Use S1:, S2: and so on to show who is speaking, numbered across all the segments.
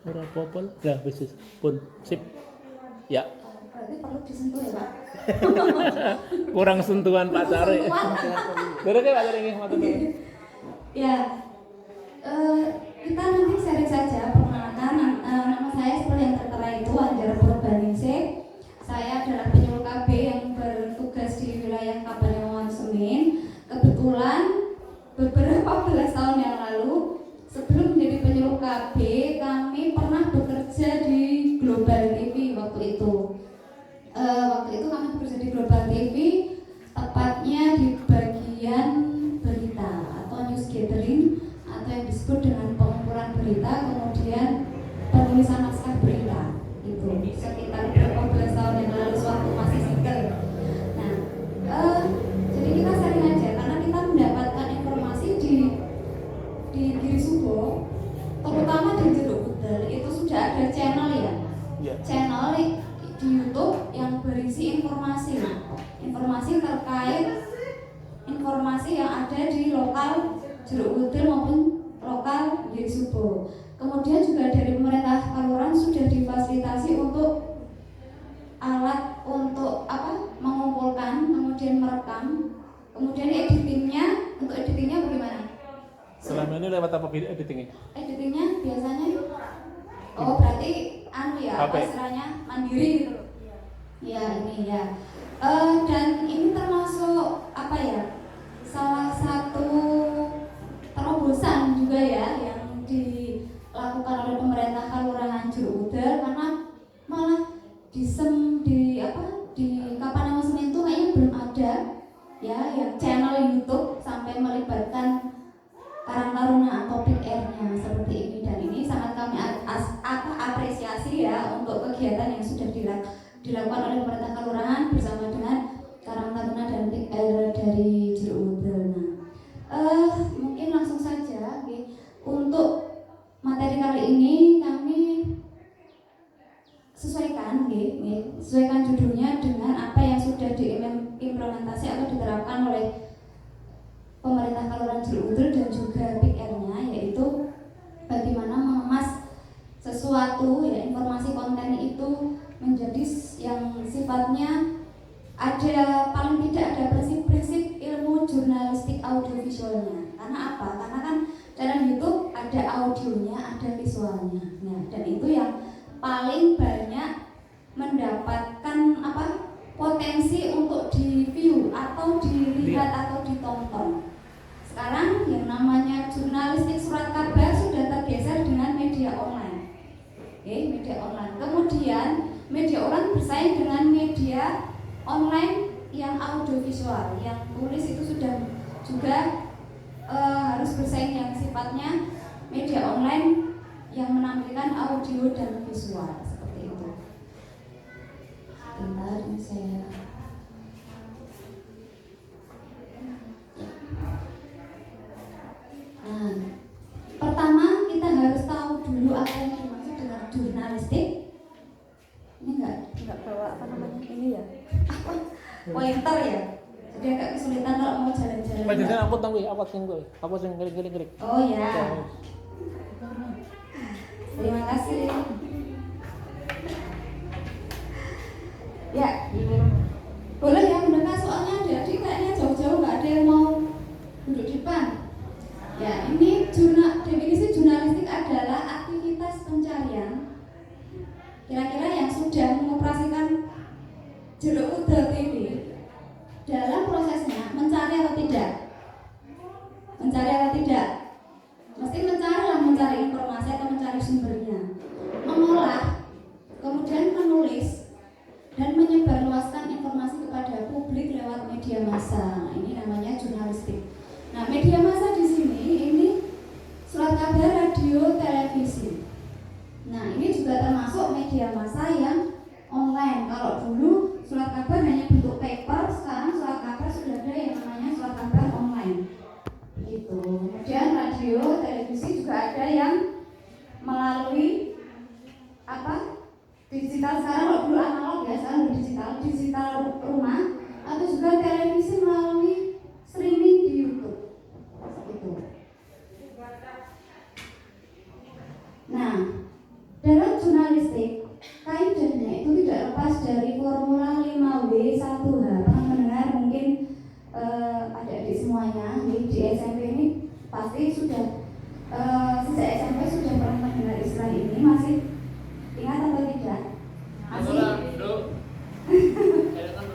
S1: Ora apa-apa lah. Lah wis pun sip. Ya.
S2: Berarti perlu disentuh ya Pak?
S1: Kurang sentuhan Pak Cari. Bener ya Pak Cari nggih matur nuwun.
S2: Ya, kita nanti sharing saja perkenalkan. Nama saya seperti yang tertera itu Anjara Purbaningsih. Saya adalah penyuluh KB yang bertugas di wilayah Kabupaten Semin. Kebetulan beberapa belas tahun yang lalu sebelum menjadi penyuluh KB, kami pernah bekerja di Global TV waktu itu. Waktu itu kami bekerja di Global TV, tepatnya di bagian berita atau news gathering atau yang disebut dengan pengumpulan berita, kemudian penulisan naskah berita. Itu sekitar beberapa belas tahun yang lalu waktu masih single. Nah, jadi kita sharing aja karena kita mendapatkan informasi di Giri Subo, terutama di Jeruk Pudel itu sudah ada channel ya, channel di YouTube yang berisi informasi terkait informasi yang ada di lokal Jeruk Pudel maupun lokal Giri Subo. Kemudian juga dari pemerintah Kalurahan sudah difasilitasi untuk alat untuk mengumpulkan, kemudian merekam, kemudian untuk editingnya bagaimana?
S1: Selama ini lewat apa editingnya?
S2: Editingnya biasanya berarti istilahnya mandiri gitu. Ya ini ya. Dan ini termasuk salah satu terobosan juga ya yang dilakukan oleh pemerintah Kalurahan Jeruk Pudel, karena malah di Kapanewon Semin itu kayaknya belum ada ya yang channel YouTube sampai melibatkan Karang Taruna atau Big Air-nya seperti ini, dan ini sangat kami apresiasi ya untuk kegiatan yang sudah dilakukan oleh pemerintah Kalurahan bersama dengan Karang Taruna dan Big Air dari Jeruk Pudel. Mungkin langsung saja untuk materi kali ini kami sesuaikan judulnya dengan apa yang sudah diimplementasi atau diterapkan oleh pemerintah Kalurahan Jeruk Pudel dan juga Big Air-nya, yaitu bagaimana mengemas sesuatu ya, informasi konten itu menjadi yang sifatnya paling tidak ada prinsip-prinsip ilmu jurnalistik audiovisualnya. Karena apa? Karena kan dalam YouTube ada audionya, ada visualnya. Nah, dan itu yang paling banyak mendapatkan potensi untuk di-view atau dilihat atau ditonton. Sekarang yang namanya jurnalistik surat kabar sudah tergeser dengan media online. Media online. Kemudian media online bersaing dengan media online yang audiovisual, yang tulis itu sudah juga harus bersaing yang sifatnya media online yang menampilkan audio dan visual seperti itu. Bentar, ini saya pertama kita harus tahu dulu apa yang dimaksud dengan jurnalistik. Ini enggak bawa ini ya, pointer ya, jadi agak kesulitan kalau mau jalan-jalan.
S1: Padahal aku tahu apa sing gelik-gelik.
S2: Oh ya, terima kasih ya. Boleh ya mendekat, soalnya adik-adik kayaknya jauh-jauh nggak ada yang mau duduk di depan. Ya, ini definisi jurnalistik adalah aktivitas pencarian kira-kira yang sudah mengoperasikan Jeruk Pudel TV dalam prosesnya mencari atau tidak. Mesti mencari informasi atau mencari sumbernya, mengolah, kemudian menulis dan menyebarluaskan informasi kepada publik lewat media massa. Ini namanya jurnalistik. Nah, media massa di sini ini surat kabar, radio, televisi. Nah, ini juga termasuk media massa yang online. Kalau dulu surat kabar hanya bentuk paper, sekarang surat kabar sudah ada yang namanya surat kabar online. Gitu. Kemudian radio, televisi juga ada yang melalui digital. Sekarang kalau dulu analog ya, sekarang digital rumah, atau juga televisi melalui streaming di YouTube. di SMP ini pasti sudah sejak SMP sudah pernah mendengar istilah ini, masih ingat atau tidak? Masih?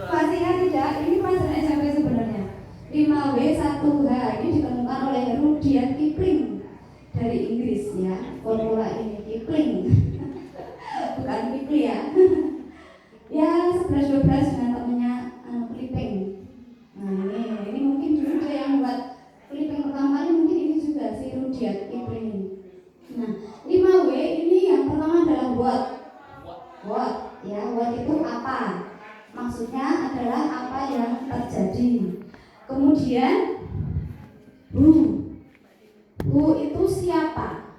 S2: Masih ingat tidak? Ini pelajaran SMP sebenarnya. 5W 1H ini ditemukan oleh Rudyard Kipling dari Inggris ya. Formula ini Kipling. Bukan Kipling ya. Ya 11-12 dengan temannya Kipling. Nah ini mungkin juga yang buat Kipling pertama kali, mungkin ini juga si Rudyard Kipling. Nah 5W ini yang pertama adalah what ya, what itu apa? Maksudnya adalah apa yang terjadi. Kemudian who itu siapa?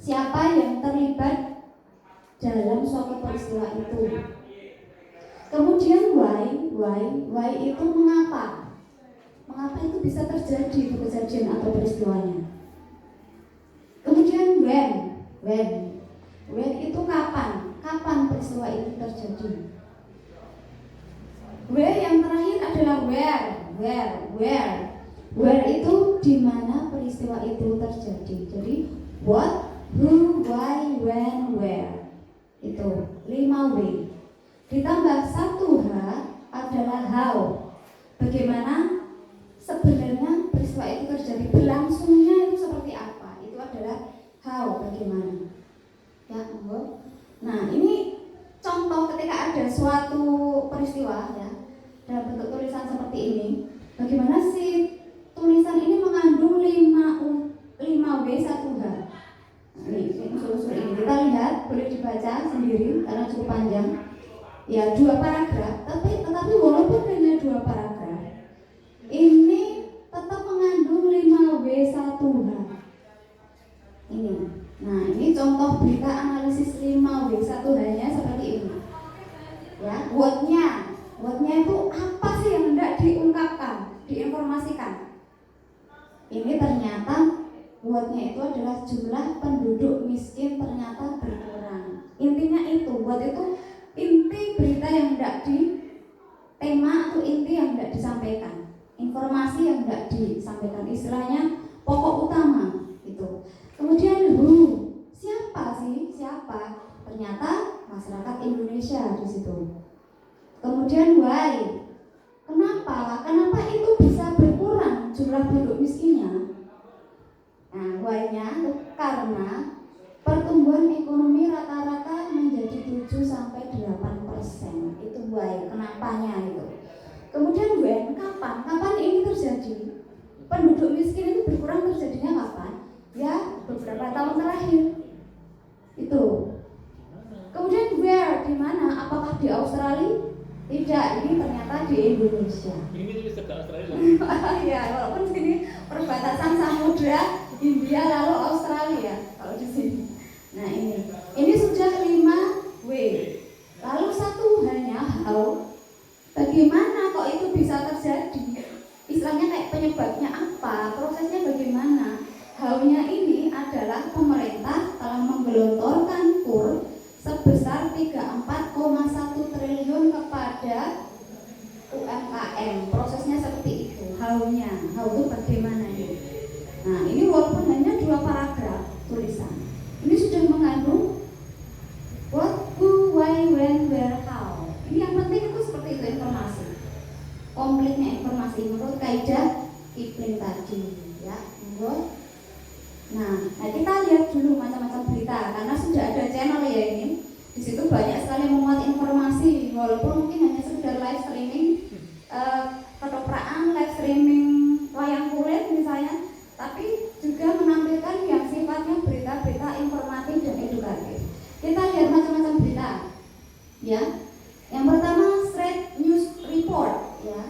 S2: Siapa yang terlibat dalam suatu peristiwa itu. Kemudian why itu mengapa? Mengapa itu bisa terjadi itu kejadian atau peristiwanya. Kemudian when itu kapan? Kapan peristiwa itu terjadi? Yang terakhir adalah where itu di mana peristiwa itu terjadi. Jadi what, who, why, when, where. Itu 5W. Ditambah 1H adalah how. Bagaimana sebenarnya peristiwa itu terjadi, berlangsungnya itu seperti apa. Itu adalah how, bagaimana. Ya, nah ini contoh ketika ada suatu peristiwa ya dalam bentuk tulisan seperti ini. Bagaimana sih tulisan ini mengandung 5W 1H. Ini usul-usul ini kita lihat, boleh dibaca sendiri karena cukup panjang. Ya 2 paragraf, tetapi walaupun hanya 2 paragraf, ini tetap mengandung 5W 1H. Ini. Nah, ini contoh berita analisis 5W 1H-nya seperti ini. Ya, what-nya itu apa sih yang hendak diungkapkan, diinformasikan. Ini ternyata what-nya itu adalah jumlah penduduk miskin ternyata berkurang. Intinya itu, what itu inti berita yang hendak tema atau inti yang hendak disampaikan, informasi yang hendak disampaikan, istilahnya pokok utama itu. Kemudian who, siapa? Ternyata masyarakat Indonesia di situ. Kemudian why, kenapa itu bisa berkurang jumlah penduduk miskinnya. Nah, why-nya karena pertumbuhan ekonomi rata-rata menjadi 7-8%. Itu why, kenapanya itu. Kemudian when, kapan ini terjadi? Penduduk miskin itu berkurang terjadinya kapan? Ya, beberapa tahun terakhir. Itu. Kemudian where, di mana? Apakah di Australia? Tidak, ini ternyata di Indonesia.
S1: Ini tulis ke Australia.
S2: Ya, walaupun sini perbatasan samudra India lalu Australia kalau di sini. Nah, ini sudah 5W. Lalu 1H-nya how. Bagaimana kok itu bisa terjadi? Istilahnya kayak penyebabnya apa? Prosesnya bagaimana? How-nya ini adalah pemerintah telah menggelontorkan KUR sebesar 34,1 triliun kepada UMKM. Prosesnya seperti itu. How-nya, how itu bagaimana ini? Nah, ini walaupun hanya 2 paragraf tulisan, ini sudah mengandung what, who, why, when, where, how. Ini yang penting itu seperti itu informasi. Komplitnya informasi menurut kaidah Kipling tadi, ya. Nah, kita lihat dulu macam-macam berita karena sudah ada channel ya ini. Di situ banyak sekali memuat informasi, walaupun mungkin hanya sekedar live streaming, ketoprak, live streaming wayang kulit misalnya, tapi juga menampilkan yang sifatnya berita-berita informatif dan edukatif. Kita lihat macam-macam berita, ya. Yang pertama straight news report, ya.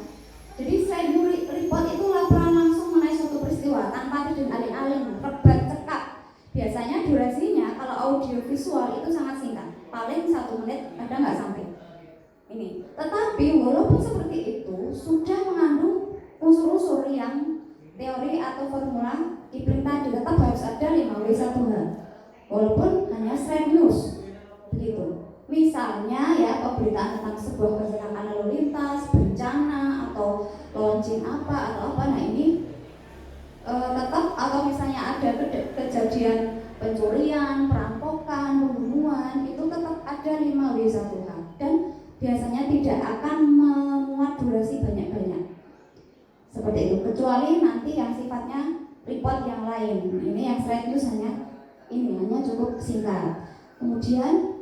S2: Jadi straight news report itu laporan langsung mengenai suatu peristiwa tanpa dan alih-alih, rebat cekap. Biasanya durasinya kalau audio visual itu sangat singkat, paling 1 menit, kadang nggak sampai. Ini. Tetapi walaupun seperti itu sudah mengandung unsur-unsur yang teori atau formula Kipling tadi, tetap harus ada 5W 1H. Walaupun hanya straight news, begitu. Misalnya ya pemberitaan tentang sebuah kecelakaan lalu lintas, bencana atau launching rajin apa atau apa. Nah ini tetap, atau misalnya ada kejadian pencurian, perampokan, pembunuhan, itu tetap ada 5W1H dan biasanya tidak akan memuat durasi banyak-banyak seperti itu, kecuali nanti yang sifatnya report yang lain. Ini yang slide news hanya cukup singkat. Kemudian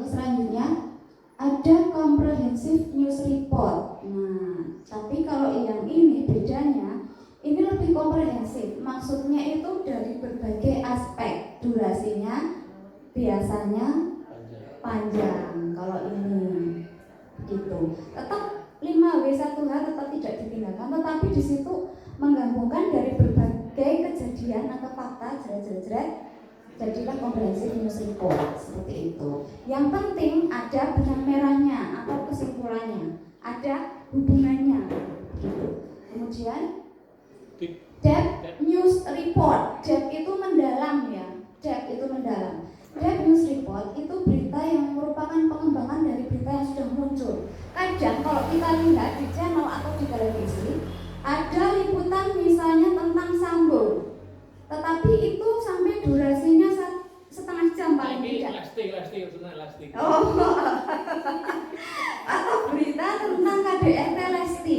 S2: selanjutnya ada comprehensive news report. Nah, tapi kalau yang ini bedanya, ini lebih komprehensif. Maksudnya itu dari berbagai aspek. Durasinya biasanya panjang. Kalau ini gitu. Tetap 5W1H tetap tidak ditinggalkan, tetapi di situ menggabungkan dari berbagai kejadian atau fakta jeret-jeret, jadilah comprehensive news report seperti itu. Yang penting ada benang merahnya atau kesimpulannya, ada hubungannya gitu. Kemudian depth news report, depth itu mendalam ya, depth itu mendalam. Depth news report itu berita yang merupakan pengembangan dari berita yang sudah muncul. Kadang kalau kita lihat di channel atau di televisi, ada liputan misalnya tentang Sambo, tetapi itu sampai durasinya setengah jam paling tidak. Elastik. Oh, atau berita tentang KDRT Lesti,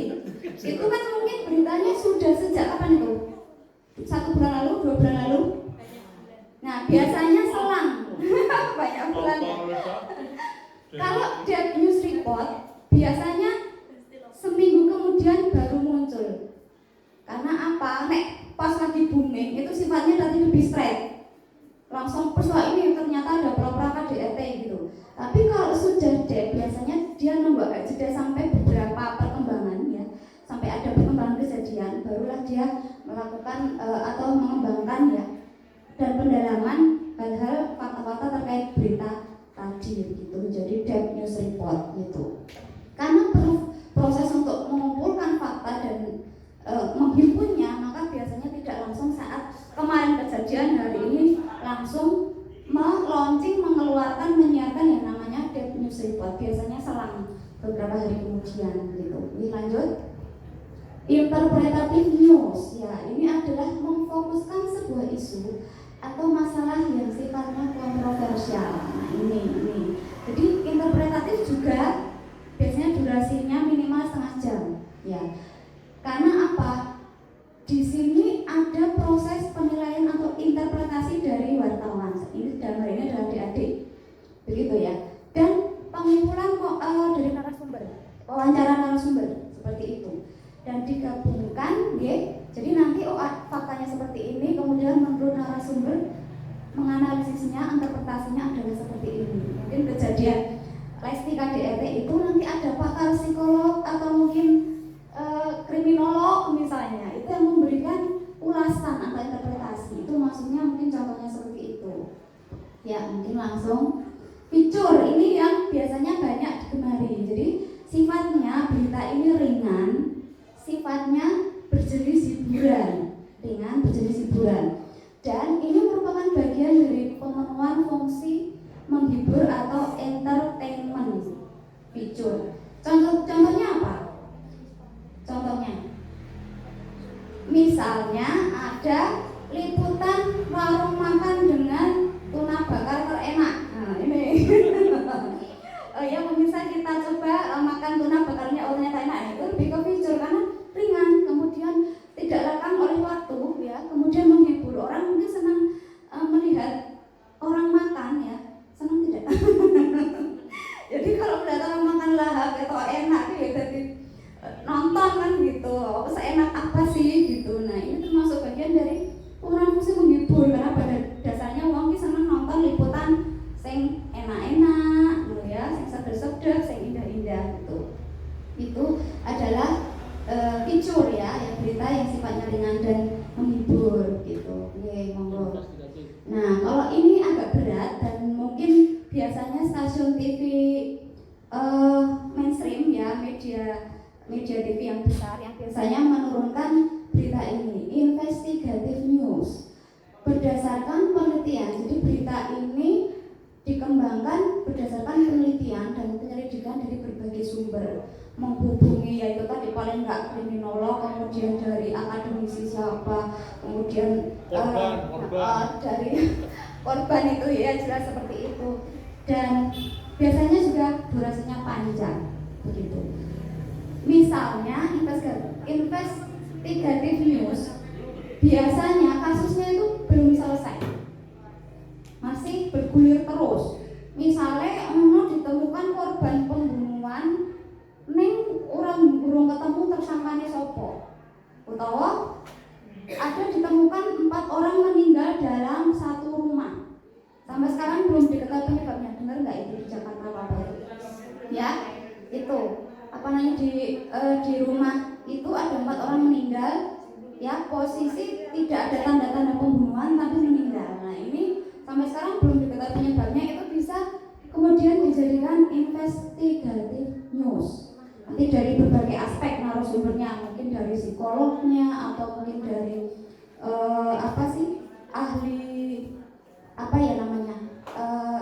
S2: itu kan mungkin beritanya sudah sejak kapan itu? 1 bulan lalu, 2 bulan lalu. Nah, biasanya selang banyak bulan. Kalau depth news report biasanya seminggu kemudian baru muncul. Karena apa? Nek pas lagi booming itu sifatnya nanti lebih straight. Langsung persoal ini ternyata ada pura-pura KDRT gitu. Tapi kalau sudah depth biasanya dia nunggu agak jeda sampai beberapa perkembangan ya, sampai ada perkembangan kejadian, barulah dia melakukan atau mengembangkan ya dan pendalaman hal-hal fakta-fakta terkait berita tadi gitu. Jadi depth news report gitu. Karena perlu proses untuk mengumpulkan fakta dan menghimpunnya, maka biasanya tidak langsung saat kemarin kejadian, hari ini langsung launching, mengeluarkan, menyiarkan yang namanya depth news report. Biasanya selang beberapa hari kemudian gitu. Ini lanjut. Interpretative news ya, ini adalah memfokuskan sebuah isu atau masalah yang sifatnya kontroversial. Nah ini. Jadi interpretatif juga biasanya durasinya minimal setengah jam ya. Karena apa? Di sini ada proses penilaian atau interpretasi dari wartawan. Ini dalam hal ini adalah adik-adik, begitu ya. Dan pengumpulan dari narasumber, wawancara narasumber seperti itu. Dan digabungkan, ya. Jadi nanti faktanya seperti ini, kemudian menurut narasumber menganalisisnya, interpretasinya adalah seperti ini. Mungkin kejadian Lesti KDRT itu nanti ada pakar psikolog atau mungkin kriminolog misalnya, itu yang memberikan ulasan atau interpretasi. Itu maksudnya mungkin contohnya seperti itu. Ya mungkin langsung feature ini yang biasanya banyak digemari. Jadi sifatnya berita ini ringan, sifatnya berjenis hiburan, dan ini merupakan bagian dari pemenuhan fungsi menghibur atau entertainment feature. Contohnya apa? Contohnya, misalnya ada liputan warung makan dengan tuna bakar terenak. Nah ini, ya pemirsa kita coba makan tuna bakarnya ternyata enak. Itu lebih ke feature karena ringan, kemudian tidak lekang oleh waktu, ya. Kemudian menghibur orang, mungkin senang melihat orang makan, ya. Senang tidak? Jadi kalau melihat orang makan lahap atau enak, ya jadi nonton kan gitu, seenak apa sih gitu. Nah ini termasuk bagian dari penggunaan fungsi menghibur, karena pada dasarnya wong ki seneng nonton liputan sing enak-enak gitu ya, sing sedep-sedep, sing indah-indah gitu. apa, kemudian
S1: korban.
S2: dari korban itu ya jelas seperti itu. Dan biasanya juga durasinya panjang begitu. Misalnya investigative news, biasanya kasusnya itu belum selesai, masih bergulir terus. Misalnya ditemukan korban pembunuhan, orang burung ketemu tersangkanya sopo, utawa ada ditemukan 4 orang meninggal dalam satu rumah. Sampai sekarang belum diketahui penyebabnya. Dengar nggak itu di Jakarta apa itu? Ya, itu apa namanya di rumah itu ada 4 orang meninggal. Ya, posisi tidak ada tanda-tanda pembunuhan tapi meninggal. Nah ini sampai sekarang belum diketahui penyebabnya. Itu bisa kemudian dijadikan investigative news. Nanti dari berbagai aspek narasumbernya, mungkin dari psikolognya atau mungkin dari ahli apa ya namanya,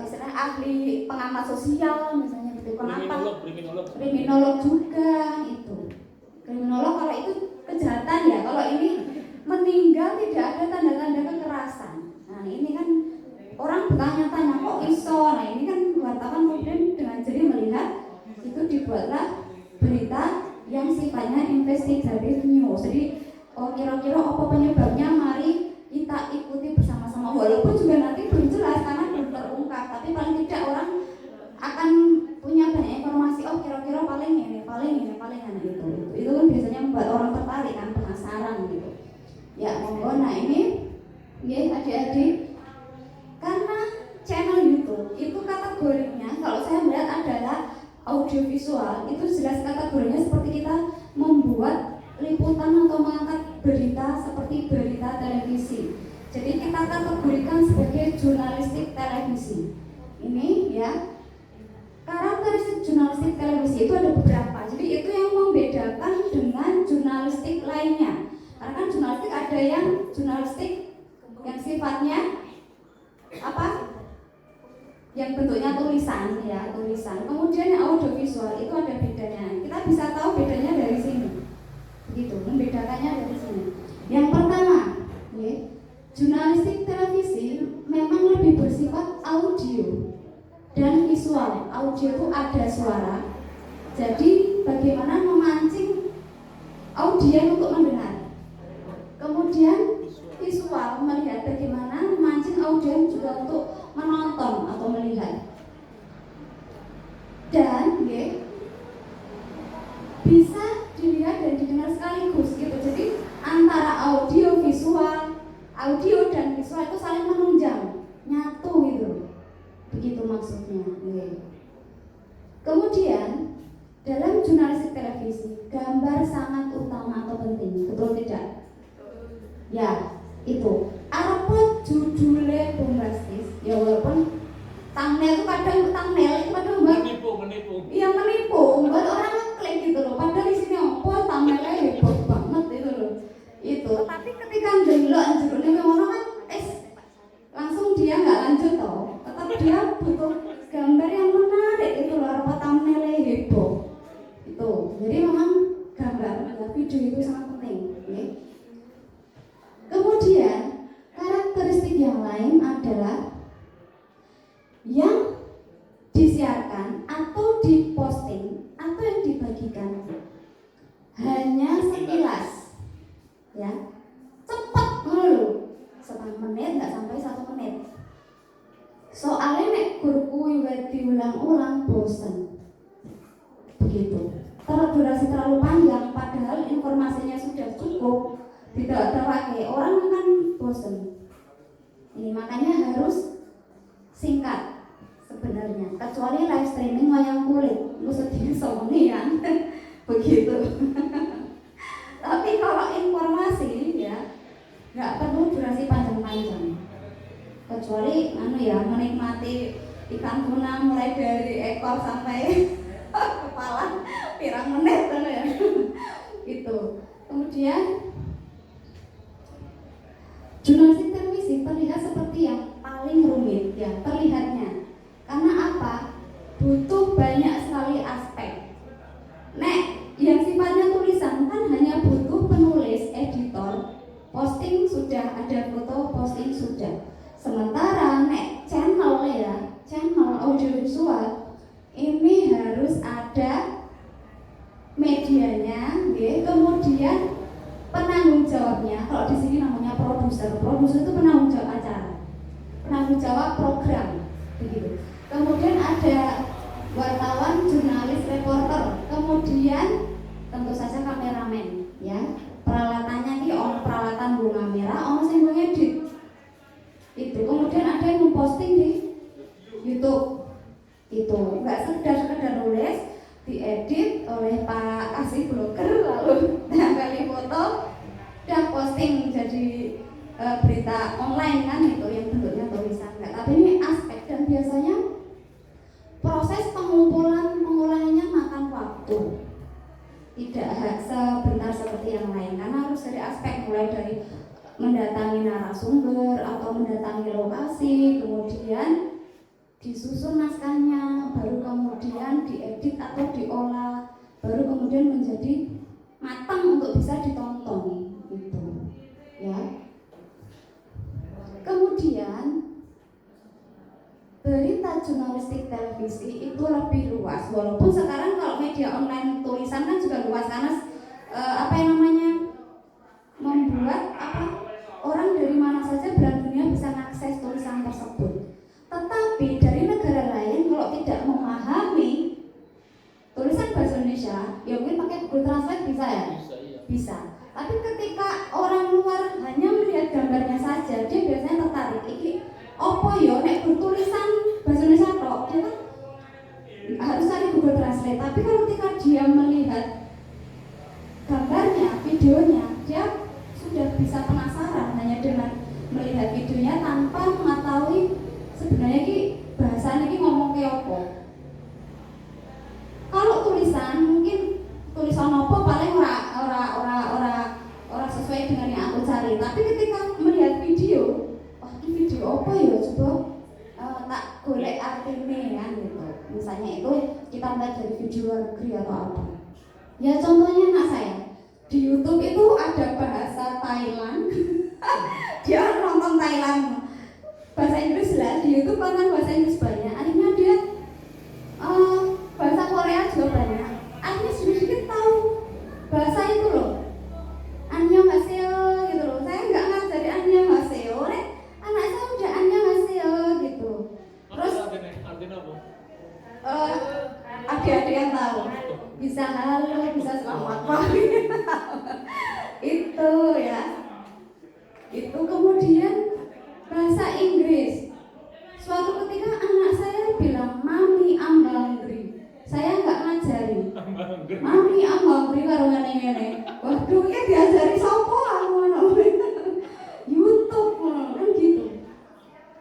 S2: istilah ahli pengamat sosial misalnya gitu. Kenapa? Kriminolog juga itu. Kriminolog kalau itu kejahatan ya, kalau ini meninggal tidak ada tanda-tanda kekerasan. Nah ini kan orang bertanya-tanya kok iso. Nah ini kan wartawan kemudian dengan jeli melihat itu dibuatlah berita yang sifatnya investigative news. Jadi kira-kira apa penyebabnya, mari kita ikuti bersama-sama, walaupun juga nanti belum jelas karena belum terungkap, tapi paling tidak orang akan punya banyak informasi. Oh kira-kira paling ini itu kan biasanya membuat orang tertarik kan, penasaran gitu ya. Monggo. Nah ini ya adik-adik, karena channel YouTube itu kategorinya kalau saya melihat adalah audiovisual, itu jelas kategorinya seperti kita membuat liputan atau mengangkat berita seperti berita televisi. Jadi kita kategorikan sebagai jurnalistik televisi. Ini ya, karakteristik jurnalistik televisi itu ada beberapa. Jadi itu yang membedakan dengan jurnalistik lainnya. Karena kan jurnalistik ada yang jurnalistik yang sifatnya apa? Yang bentuknya tulisan ya, tulisan. Kemudian audiovisual itu ada bedanya. Kita bisa tahu bedanya dari sini. Begitu, membedakannya dari sini. Yang pertama, ya, jurnalistik televisi memang lebih bersifat audio dan visual. Audio itu ada suara. Jadi bagaimana memancing audien untuk mendengar. Kemudian visual, melihat bagaimana memancing audien juga untuk menonton atau melihat. Dan ya, bisa dilihat dan didengar sekaligus gitu. Jadi antara audio dan visual itu saling menunjang, nyatu gitu. Begitu maksudnya. Kemudian dalam jurnalistik televisi, gambar sangat utama atau penting, betul tidak? Ya, itu. Apa judulnya bombastis? Ya walaupun thumbnail itu kadang
S1: menipu.
S2: Iya menipu, buat orang ngeklik gitu loh. Padahal di sini apa thumbnailnya heboh banget itu loh. Itu. Tapi ketika ndelok jerone ngono kan langsung dia nggak lanjut toh. Tetapi dia butuh gambar yang menarik itu loh, apa thumbnailnya heboh. Itu. Jadi memang gambar video itu sangat penting, ya. Kemudian karakteristik yang lain adalah yang disiarkan atau diposting atau yang dibagikan hanya sekilas, ya, cepat dulu, setengah menit nggak sampai 1 menit. Soalnya nek guru diulang-ulang bosan, begitu. Durasi terlalu panjang, padahal informasinya sudah cukup, tidak terpakai, orang akan bosan. Ini makanya harus singkat sebenarnya, kecuali live streaming wayang kulit, sedih somunian begitu. Tapi kalau informasi ya nggak perlu durasi panjang-panjang, kecuali menikmati ikan tuna mulai dari ekor sampai kepala pirang menit ya. Itu. Kemudian jurnalistik televisi terlihat seperti yang paling rumit ya terlihatnya. Karena apa? Butuh banyak sekali aspek. Yang sifatnya tulisan kan hanya butuh penulis, editor, posting sudah, ada foto posting sudah. Sementara nek channel ya, channel audiovisual ini harus ada medianya, ya. Kemudian penanggung jawabnya, kalau di sini namanya produser. Produser itu penanggung jawab acara, penanggung jawab program, begitu. Kemudian ada wartawan, jurnalis, reporter, kemudian tentu saja kameramen, ya. Peralatannya ini peralatan nggo kamera, ono sing ngedit. Itu kemudian ada yang memposting di YouTube. Itu enggak sekedar nulis, diedit oleh Pak Kasih Blogger, lalu tempeli foto, udah posting jadi berita online kan, itu yang bentuknya tulisan. Enggak, tapi ini aspek, dan biasanya proses pengolahannya makan waktu, tidak sebentar seperti yang lain, karena harus dari aspek mulai dari mendatangi narasumber atau mendatangi lokasi, kemudian disusun naskahnya, baru kemudian diedit atau diolah, baru kemudian menjadi matang untuk bisa ditonton, gitu, ya. Kemudian berita jurnalistik televisi itu lebih luas, walaupun sekarang kalau media online tulisan kan juga luas, karena membuat orang dari mana saja belahan dunia bisa mengakses tulisan tersebut. Tetapi dari negara lain kalau tidak memahami tulisan bahasa Indonesia, ya mungkin pakai Google Translate bisa ya? Bisa. Tapi ketika orang luar hanya melihat gambarnya saja, dia biasanya tertarik. Iki opo yo nek bertulisan bahasa Indonesia tok, dia kan harus cari Google Translate. Tapi kalau ketika dia melihat gambarnya, videonya, dia sudah bisa penasaran hanya dengan melihat videonya tanpa mengetahui sebenarnya ki bahasa ini ngomong ke opo. Kalau tulisan mungkin tulisan opo paling ora sesuai dengan yang aku cari. Tapi ketika melihat video, wah ini video apa ya, coba tak golek artinya kan gitu. Misalnya itu kita lihat dari video luar negeri atau apa. Ya contohnya anak saya di YouTube itu ada bahasa Thailand. Dia nonton Thailand bahasa Inggris lah, di YouTube kan bahasa Inggris banyak. Akhirnya dia bahasa Korea juga banyak. Akhirnya sedikit tahu bahasa itu loh. Annyeonghaseyo gitu loh. Saya nggak ngajari annyeonghaseyo, anak saya udah annyeonghaseyo gitu. Terus
S1: artinya apa?
S2: Adik-adik yang tahu bisa halo, bisa selamat pagi. Itu ya. Itu kemudian bahasa Inggris. Suatu ketika anak saya bilang, "Mami, I'm hungry." Saya nggak ngajari. "Mami, I'm hungry" karo ngene-ngene. Waduh, ya diajari sapa aku YouTube kan gitu.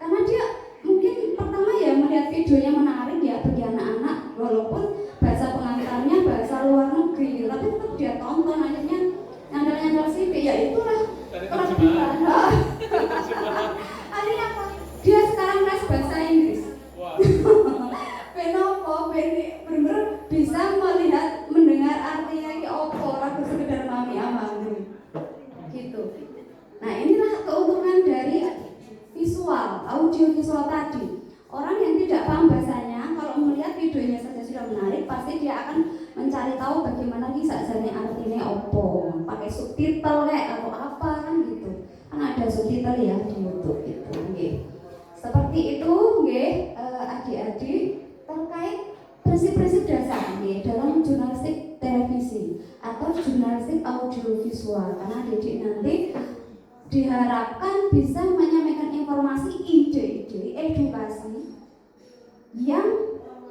S2: Karena dia mungkin pertama ya melihat videonya menarik ya bagi anak-anak, walaupun bahasa pengantarnya bahasa luar negeri gitu, tapi tetap dia tonton. Akhirnya nyandal sih, ya itulah kelebihan. Akhirnya apa? Dia sekarang les bahasa Inggris. Benopo, bener-bener bisa melihat, mendengar artinya ki opo, ragu sekedar mami amangri. Gitu. Nah inilah keuntungan dari visual, audio visual tadi. Orang yang tidak paham bahasanya, kalau melihat videonya saja sudah menarik, pasti dia akan mencari tahu bagaimana kisah jane artinya opo, pakai subtitle kayak atau apa kan gitu. Kan ada subtitle ya di YouTube itu. Okay. Seperti itu, adik-adik, terkait prinsip-prinsip dasar dalam jurnalistik televisi atau jurnalistik audiovisual. Karena adik-adik nanti diharapkan bisa menyampaikan informasi, ide-ide, edukasi yang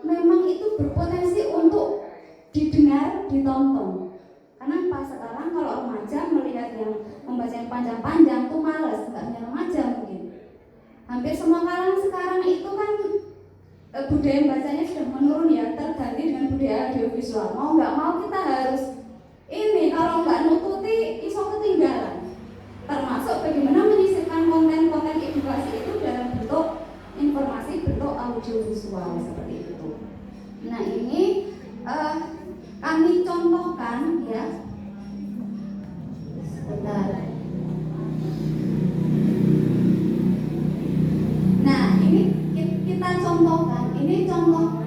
S2: memang itu berpotensi untuk didengar, ditonton. Karena pas sekarang kalau remaja melihat yang membaca yang panjang-panjang tuh males, nggak hanya remaja mungkin. Hampir semua kalangan sekarang itu kan budaya bacanya sudah menurun ya, terganti dengan budaya audiovisual. Mau nggak mau kita harus ini, kalau nggak nututi iso ketinggalan. Termasuk bagaimana menyisipkan konten-konten edukasi itu dalam bentuk informasi, bentuk audiovisual seperti itu. Nah ini kami contohkan ya. Sebentar. ini contoh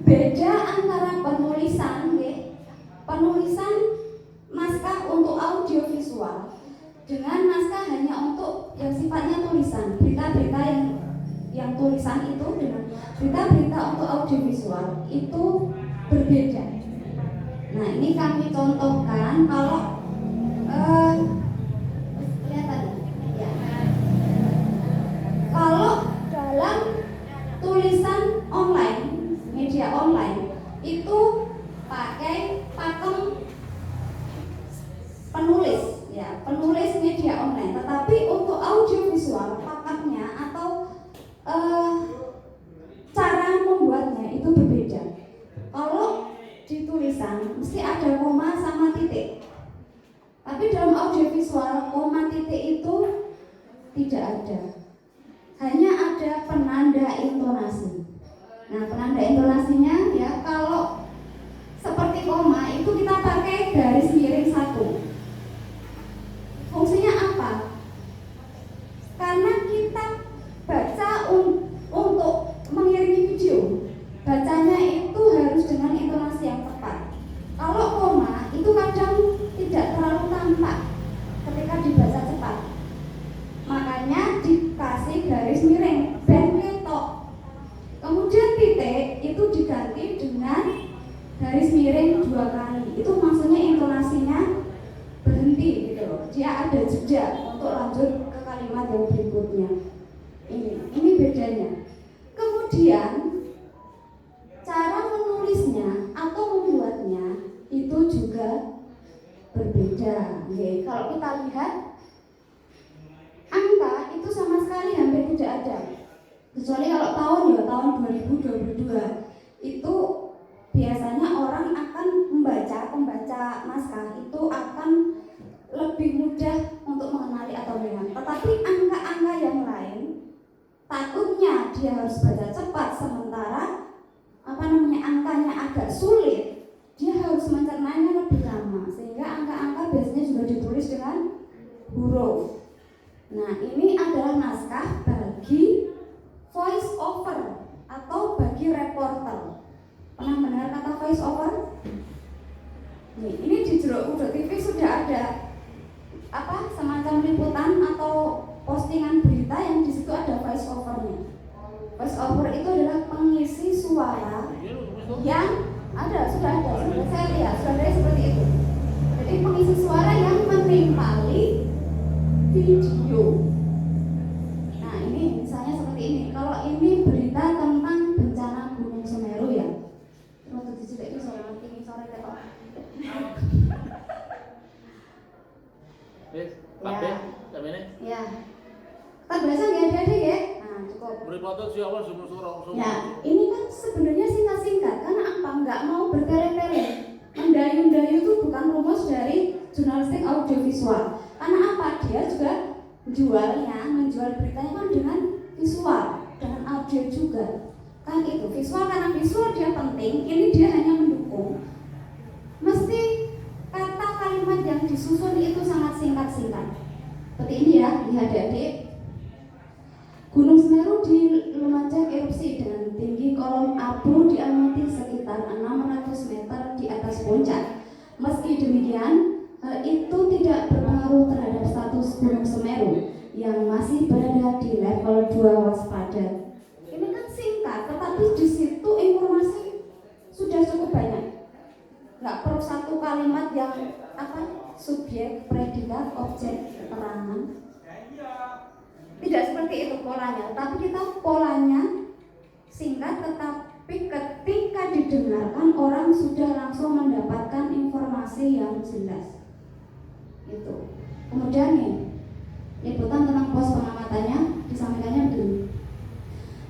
S2: beda antara penulisan naskah untuk audiovisual dengan naskah hanya untuk yang sifatnya tulisan, berita-berita yang tulisan itu dengan berita-berita untuk audiovisual itu berbeda. Nah, ini kami contohkan kalau kelihatan ya. Kalau dalam tulisan online, media online itu pakai pakem penulis ya, penulis media online. Tetapi untuk audiovisual pakemnya atau cara membuatnya itu berbeda. Kalau di tulisan mesti ada koma sama titik. Tapi dalam audiovisual koma titik itu tidak ada. Hanya ada penanda intonasi. Nah, penanda intonasinya ya kalau seperti koma itu kita pakai garis miring 1. Fungsinya apa? Karena kita baca untuk mengiringi video, bacanya itu harus dengan intonasi yang tepat. Kalau koma itu kadang tidak terlalu tampak ketika dibaca cepat. Makanya dikasih garis miring ben ketok. Kemudian titik itu diganti dengan garis miring 2 kali. Itu maksudnya intonasinya berhenti gitu loh. Dia ada jeda untuk lanjut ke kalimat yang berikutnya. Ini bedanya. Kemudian cara menulisnya atau membuatnya itu juga berbeda. Oke, kalau kita lihat angka itu sama sekali hampir tidak ada. Kecuali kalau tahun 2022 itu biasanya orang akan pembaca naskah itu akan lebih mudah untuk mengenali atau melihat. Tetapi angka-angka yang lain takutnya dia harus baca cepat, sementara angkanya agak sulit, dia harus mencernanya lebih lama, sehingga angka-angka biasanya juga ditulis dengan huruf. Nah, ini adalah naskah bagi voice over atau bagi reporter. Pernah mendengar kata voice over? Nih, ini di Jeruk.TV sudah ada semacam liputan atau postingan berita yang di situ ada voice overnya. Voice over itu adalah pengisi suara yang sudah saya lihat sudah ada seperti itu. Jadi pengisi suara yang menimpali video. Nah, ini misalnya seperti ini. Kalau ini berita tentang bencana Gunung Semeru ya. Waktu dicelek itu suara tinggi sore ketok.
S1: Pak
S2: Ya.
S1: samene.
S2: Ya. Kita bahasa nggak ada ya? Nah, cukup.
S1: Beripotong siapa semua.
S2: Ya, ini kan sebenarnya singkat-singkat. Karena apa? Nggak mau bertele-tele. Mendayu-dayu itu bukan rumus dari jurnalistik audiovisual. Karena apa? Dia juga menjual beritanya kan dengan visual, dengan audio juga. Kan itu visual, karena visual dia penting. Ini dia hanya mendukung. Mesti kata kalimat yang disusun itu sangat singkat-singkat. Seperti ini ya, lihat adik. Gunung Semeru di Lumajang erupsi dengan tinggi kolom abu diamati sekitar 600 meter di atas puncak. Meski demikian, hal itu tidak berpengaruh terhadap status Gunung Semeru yang masih berada di level 2 waspada. Ini kan singkat, tetapi di situ informasi sudah cukup banyak. Nggak perlu satu kalimat yang subjek, predikat, objek, keterangan. Tidak seperti itu polanya, tapi kita polanya singkat, tetapi ketika didengarkan orang sudah langsung mendapatkan informasi yang jelas. Itu. Kemudian nih, liputan tentang pos pengamatannya disampaikannya begini.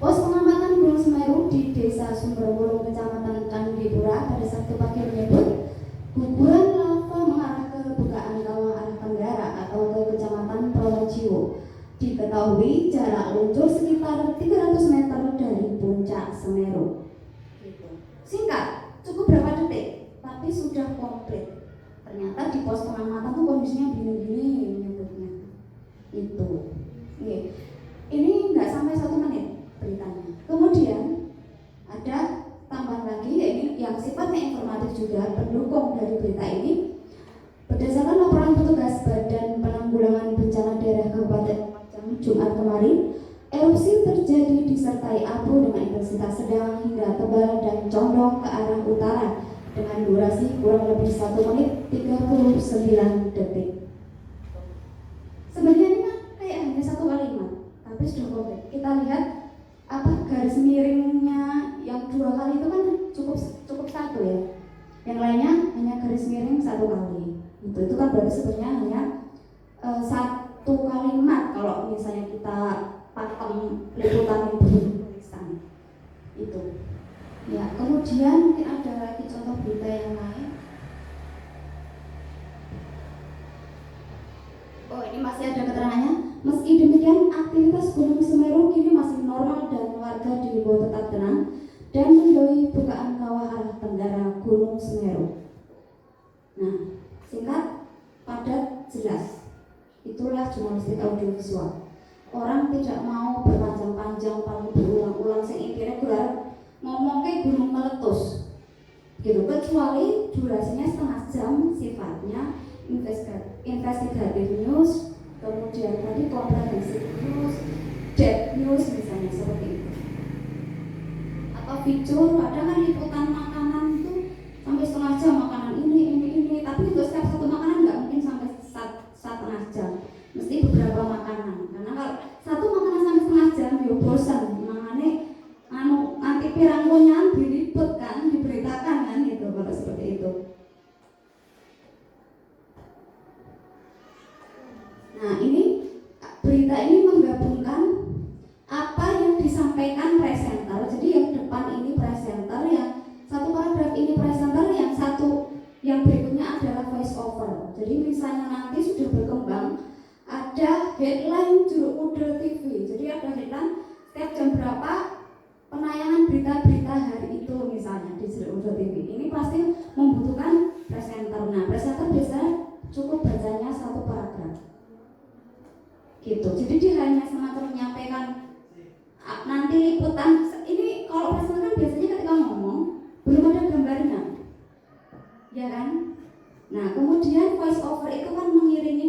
S2: Pos pengamatan Gunung Semeru di Desa Sumberwulung, Kecamatan Candipura pada Sabtu pagi menyebut guguran lava mengarah ke bukaan kawah arah tenggara atau ke Kecamatan Pronojiwo. Diketahui jarak luncur sekitar 300 meter dari puncak Semeru. Singkat, cukup berapa detik, tapi sudah komplit. Ternyata di pos pengamatan tuh kondisinya begini-begini menyebutnya. Itu. Ini nggak sampai 1 menit. dari berita ini. Berdasarkan laporan petugas Badan Penanggulangan Bencana Daerah Kabupaten Lumajang Jumat kemarin, erupsi terjadi disertai abu dengan intensitas sedang hingga tebal dan condong ke arah utara dengan durasi kurang lebih 1 menit 39 detik. Sebenarnya ini kan kayak hanya satu kalimat, tapi sudah konkret. Kita lihat garis miringnya yang 2 kali itu kan cukup satu ya. Yang lainnya hanya garis miring 1 kali. Itu kan berarti sebenarnya hanya satu kalimat kalau misalnya kita pakem liputan tulisan itu. Ya, kemudian mungkin ada lagi contoh berita yang lain. Oh, ini masih ada keterangannya. Meski demikian, aktivitas Gunung Semeru kini masih normal dan warga diimbau tetap tenang dan menjauhi bukaan kawah arah tenggara Gunung Semeru. Nah, singkat, padat, jelas. Itulah jurnalistik audiovisual. Orang tidak mau berpanjang-panjang, paling berulang-ulang sing intinya gelar ngomong kayak gunung meletus gitu, kecuali durasinya setengah jam, sifatnya investigatif news, kemudian tadi komprehensif news, dead news misalnya seperti itu, atau feature. Ada kan liputan makanan itu sampai setengah jam, makanan ini, tapi untuk setiap satu makanan nggak mungkin sampai setengah jam, mesti beberapa makanan, karena kalau satu makanan sampai setengah jam ya bosan, makanya nanti pirang-pirang diliput kan, diberitakan kan gitu kalau seperti itu. Nah, ini berita ini menggabungkan apa yang disampaikan presenter. Jadi yang depan ini presenter, yang satu paragraf ini presenter, yang satu yang berikutnya adalah voice over. Jadi misalnya nanti sudah berkembang ada headline Jeruk Pudel TV. Jadi ada headline setiap jam berapa penayangan berita-berita hari itu misalnya di Jeruk Pudel TV. Ini pasti membutuhkan presenter. Nah, presenter biasanya cukup bacanya 1 paragraf. Gitu. Jadi dia hanya semacam menyampaikan nanti liputan. Ini kalau presenter kan biasanya ketika ngomong belum ada gambarnya, ya kan? Nah, kemudian voice over itu kan mengiringi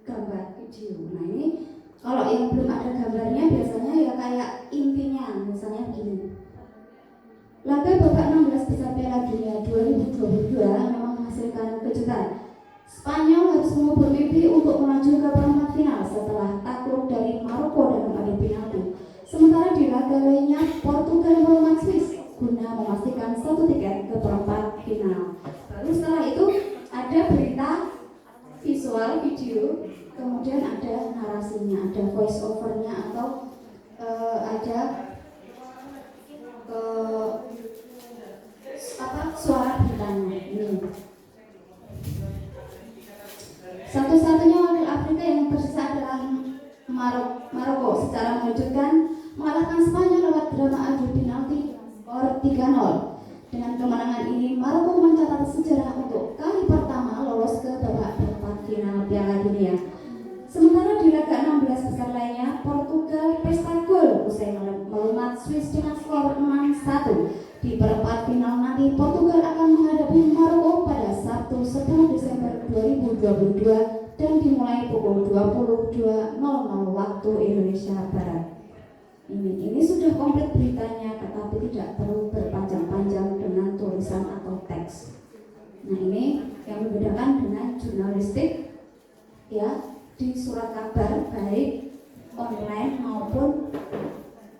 S2: gambar video. Nah, ini kalau yang belum ada gambarnya biasanya ya kayak intinya misalnya begini. Laga babak 16 besar Piala Dunia 2022 memang menghasilkan kejutan. Spanyol harus mengubur mimpi untuk melaju ke perempat final setelah takluk dari Maroko dalam adu penalti. Sementara di laga lainnya, Portugal melawan Swiss guna memastikan 1 tiket ke perempat final. Lalu setelah itu ada berita visual video, kemudian ada narasinya, ada voice overnya atau ada suara beritanya ini. Satu-satunya wakil Afrika yang tersisa adalah Maroko secara mengejutkan mengalahkan Spanyol lewat drama adu penalti skor 3-0. Dengan kemenangan ini, Maroko mencatat sejarah untuk kali pertama lolos ke babak perempat final Piala Dunia. Sementara di laga 16 besar lainnya, Portugal pesta gol usai melumat Swiss dengan skor 6-1. Di perempat final nanti, Portugal akan menghadapi Maroko pada Sabtu 10 Desember 2022 dan dimulai pukul 22.00 waktu Indonesia Barat. Ini sudah komplit beritanya, tetapi tidak perlu berpanjang-panjang dengan tulisan atau teks. Nah, ini yang membedakan dengan jurnalistik ya di surat kabar, baik online maupun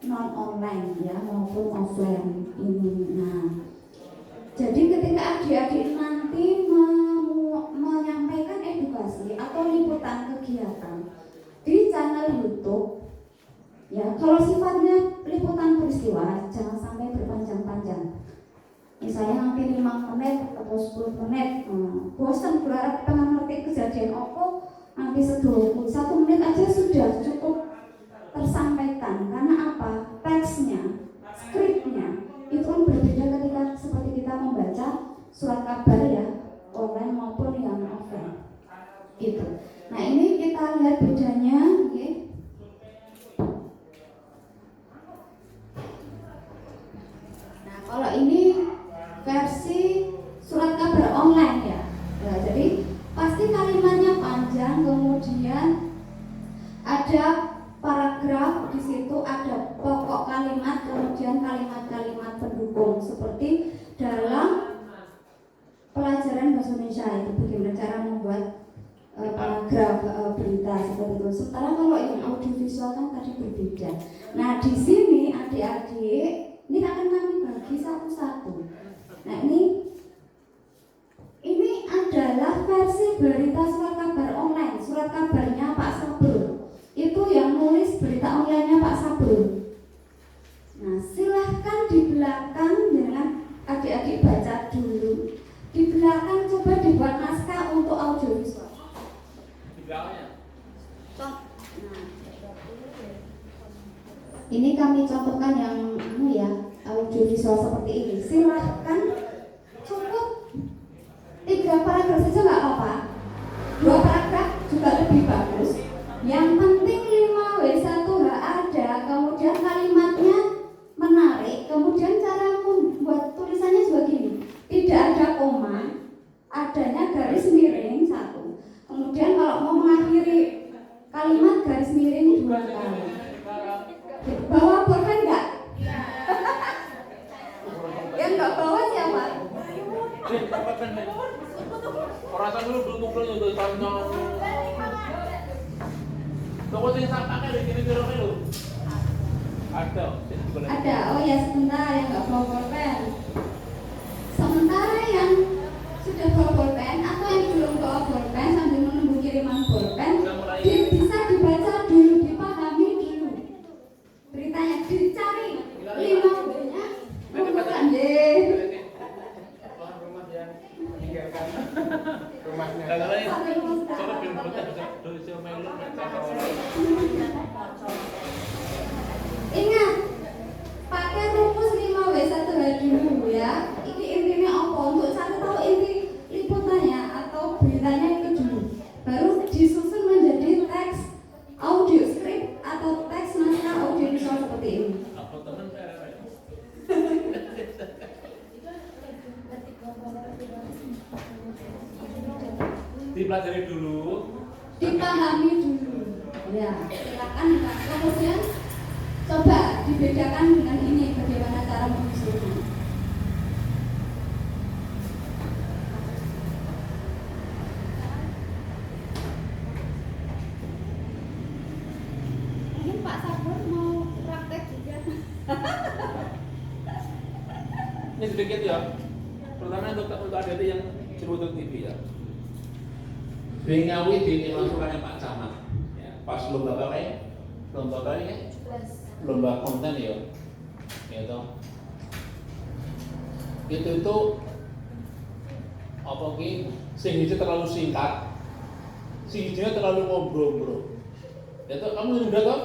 S2: non online ya, maupun offline ini. Nah, jadi ketika adik-adik nanti menyampaikan edukasi atau liputan kegiatan di channel YouTube ya, kalau sifatnya liputan peristiwa jangan sampai berpanjang-panjang. Misalnya nanti 5 menit atau 10 menit, bosan berharap kita mengerti kejadian apa, nanti 1 menit aja sudah cukup tersampaikan. Karena apa? Teksnya, skripnya itu kan berbeda ketika seperti kita membaca surat kabar ya, online maupun yang offline gitu. Nah, ini kita lihat bedanya okay. Nah, kalau ini versi surat kabar online ya, ada paragraf di situ, ada pokok kalimat, kemudian kalimat-kalimat pendukung seperti dalam pelajaran bahasa Indonesia itu bagaimana cara membuat paragraf berita seperti itu. Sementara kalau yang audiovisual kan tadi berbeda. Nah di sini adik-adik ini akan kami bagi satu-satu. Nah ini adalah versi berita surat kabar online, surat kabarnya Pak Sabrul. Itu yang nulis berita online-nya Pak Sabrul. Nah silahkan di belakang dengan adik-adik baca dulu. Di belakang coba dibuat naskah untuk audiovisual. Di belakangnya. Nah, ini kami contohkan yang audiovisual seperti ini. Silahkan cukup 3 paragraf saja nggak apa-apa. 2 paragraf juga lebih bagus. Yang penting 5W1H ada, kemudian kalimatnya menarik, kemudian cara membuat tulisannya juga gini. Tidak ada koma, adanya garis miring 1. Kemudian kalau mau mengakhiri kalimat garis miring 2 kali. Bawa pulpen enggak? Yang enggak bawa siapa?
S1: Orang dulu belum itu tonton. Tunggu sing sampake lho kira-kira lho. Ada.
S2: Ada. Oh ya sebentar yang enggak bawa pulpen. Sementara yang sudah bawa pulpen atau yang belum bawa pulpen sambil menunggu kiriman pulpen, bisa dibaca dulu, dipahami dulu. Beritanya dicari 5W-nya. Bukan deh.
S1: Rumahnya.
S2: Ingat, pakai rumus 5W1H dulu ya. Ini intinya apa? Untuk satu tahu inti liputannya atau beritanya itu dulu. Baru disusun menjadi teks audio script atau teks naskah audiovisual seperti ini.
S1: Dipelajari dulu,
S2: dipahami dulu. Ya, silakan. Kemudian coba dibedakan dengan ini bagaimana cara menyusunnya. Mungkin Pak Sabur mau praktek juga.
S1: ini sedikit ya. Pertama untuk adik yang Cirebon TV ya. Bengawi di masukannya Pak Camat. Ya, pas lomba apa ya? Lomba apa ya? Lomba konten ya. Gitu. Itu apa ki? Sing hiji terlalu singkat. Sing hijinya terlalu ngobrol-ngobrol. Itu kamu udah toh?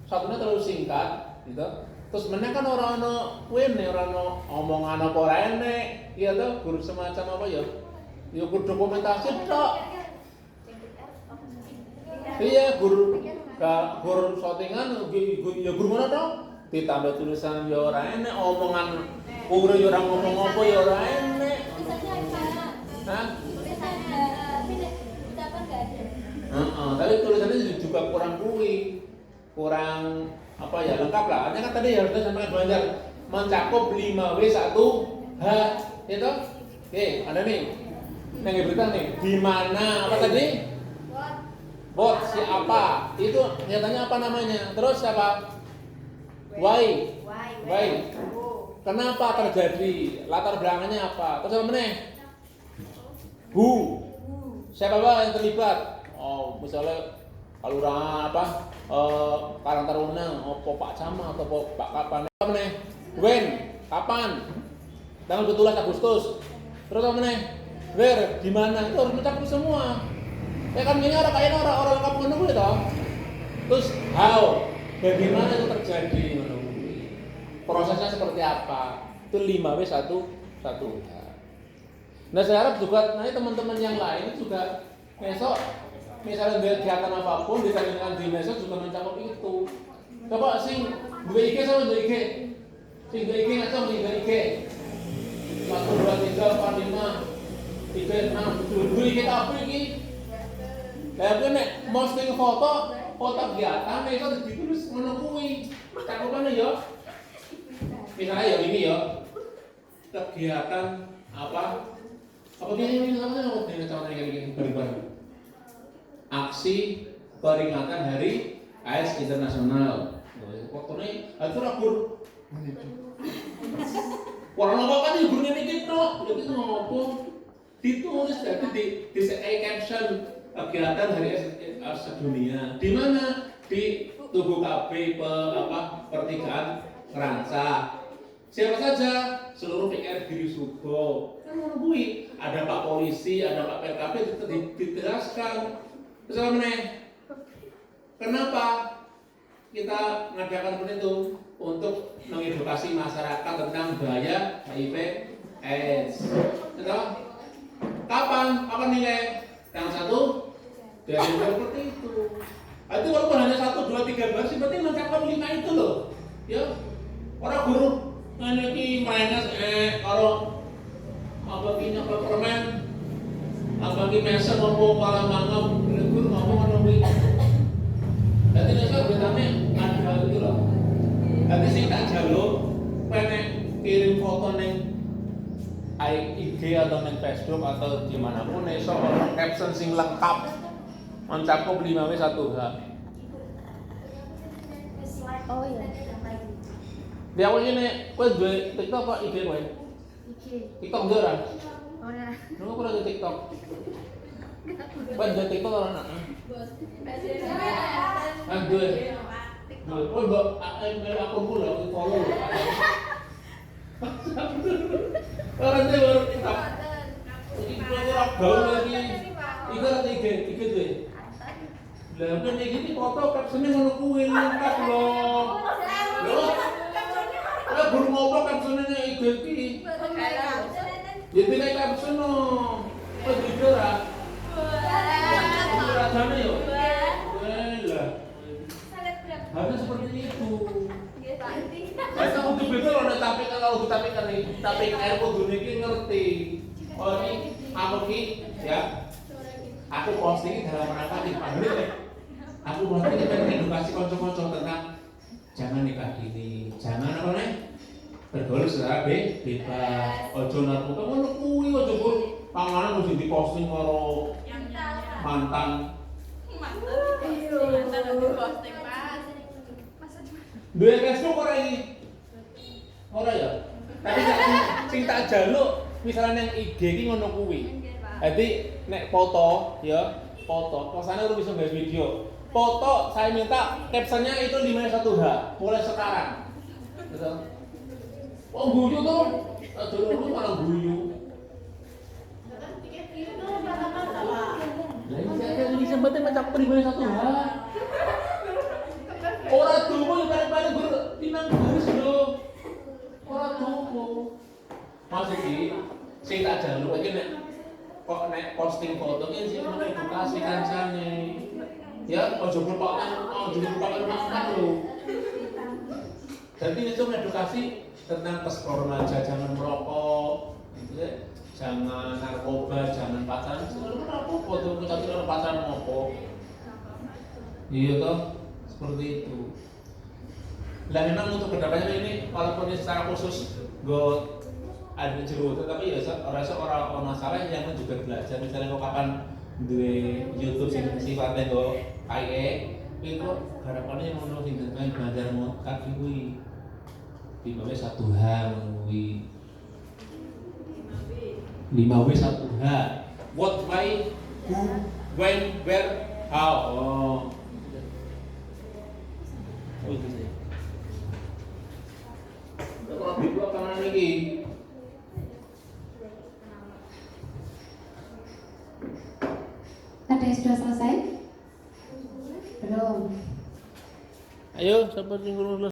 S1: Satunya terlalu singkat, gitu. Terus meneh kan ora ono kuwi ora ono omongan apa ora enek, iya toh? Guru semacam apa ya? Ya guru dokumentasi tok. Iya guru shootingan ya guru mana dong? Ditambah tulisan ya ora enek, omongan guru ya ora ngomong apa ya ora enek. Hah? Tapi tulisannya juga kurang kurang apa ya lengkap lah. Artinya kan tadi harusnya sampai belajar mencakup 5W1H itu. Oke, ada nih. Yang berita nih, di mana apa tadi? Bot siapa? Itu nyatanya apa namanya? Terus siapa? Why? Kenapa terjadi? Latar belakangnya apa? Terus apa meneh? Who? Siapa yang terlibat? Oh, misalnya kalau apa? Karang Taruna, Pak Camat atau Pak Kapan? Apa meneh? When? Kapan? Tanggal 17 Agustus. Terus apa meneh? Where? Di mana? Itu harus mencakup semua. Ya kan ini orang kampung menunggu itu. Terus how? Bagaimana itu terjadi menunggu? Prosesnya seperti apa? Itu 5W1H. Nah saya harap juga nanti teman-teman yang lain juga besok misalnya kegiatan apapun disampaikan di besok juga mencakup itu. Coba sing 2 IG sama 2 IG. Sing 2 IG ngaco sing 2 IG. 1 2 3 4 5 3 6 7 2 IG apa iki? Lah nek posting foto foto kegiatan itu ditulis ngono kuwi. Cakupane ya. Misalnya ya ini ya. Kegiatan apa ini namanya cara kayak gini bareng-bareng. Aksi peringatan Hari AS Internasional. Fotonya itu rakur. Orang apa kan ibu ini gitu, jadi ngopo ditulis jadi di caption kegiatan Hari AS Sedunia. Di mana? Di Tugu KB pertigaan Ngeranca. Siapa saja? Seluruh PR Giri Subo. Ada Pak Polisi, ada Pak PKP ditegaskan. Misalnya, kenapa kita mengadakan seperti itu? Untuk mengedukasi masyarakat tentang bahaya HIV/AIDS. Kapan nilai? Yang satu, dari seperti itu. Itu walaupun hanya 1, 2, 3 baris, berarti mencapai 5 itu loh. Ya, orang guru ini mainnya kalau apa permen, apa mesa ngomong kalau mangap, guru ngomong ngomong. Jadi saya bertanya ada gitu loh. Jadi sih tak jaluk, pengen kirim foto neng IG atau neng Facebook atau dimanapun, so caption sing lengkap mencakup 5W1H.
S2: Oh iya.
S1: Di awal ini, kau dua TikTok apa IG kau? TikTok dua orang. Nunggu aku lagi TikTok. Kau dua TikTok orang nak? Dua. Oh enggak, akun pula, aku follow. Orang itu baru TikTok. Iku orang gaul lagi. Iku ada IG tuh. Lah udah kayak gini foto captionnya ngono kuwi lengkap loh. Loh. Lah guru ngopo captionnya IG iki. Jadi kayak caption no. Kok dikira? Rasanya yo. Lah. Harus seperti itu. Saya untuk betul ada tapi kalau air kudu niki ngerti. Oh ini aku ki ya. Aku posting dalam rangka dipanggil ya. Aku posting tentang edukasi konco-konco tentang jangan nikah dini, jangan apa nih? Bergaul secara bebas. Ojo narkoba ngono kuwi ojo kok panganan mesti diposting karo mantan. Dua Facebook ora iki. Ora ya. Tapi sing tak jaluk misalnya yang IG iki ngono kuwi. Jadi nek foto ya, kesana lu bisa nggak video. Foto saya minta captionnya itu 5W1H mulai sekarang. Betul. Oh guyu tuh, dulu malah guyu. Lah ini sempatnya macam 5W1H. Orang tunggu yang paling bertinang terus loh. Orang tunggu. Masih sih tak jalur aja nek kok nek posting fotonya sih mengedukasi kancane. Ya, ojo lupakan makan lo. Jadi itu mengedukasi tentang psikologi remaja, jangan merokok, gitu ya. Jangan narkoba, jangan pacaran. Sebenarnya apa tuh kita tidak pacaran ngopo? Iya toh, seperti itu. Dan memang untuk kedepannya ini, walaupun secara khusus gue ada jeruk, tetapi ya orang masalah yang juga belajar. Misalnya kok kapan di YouTube sifatnya gue kayak itu harapannya yang mau sing belajar mau kaki kuwi. 5W1H kuwi. 5W1H. What, why, who, when, where, how. Oh gitu sih. Kalau di gua kanan lagi.
S2: Ada yang sudah selesai? Belum.
S1: Ayo, siapa yang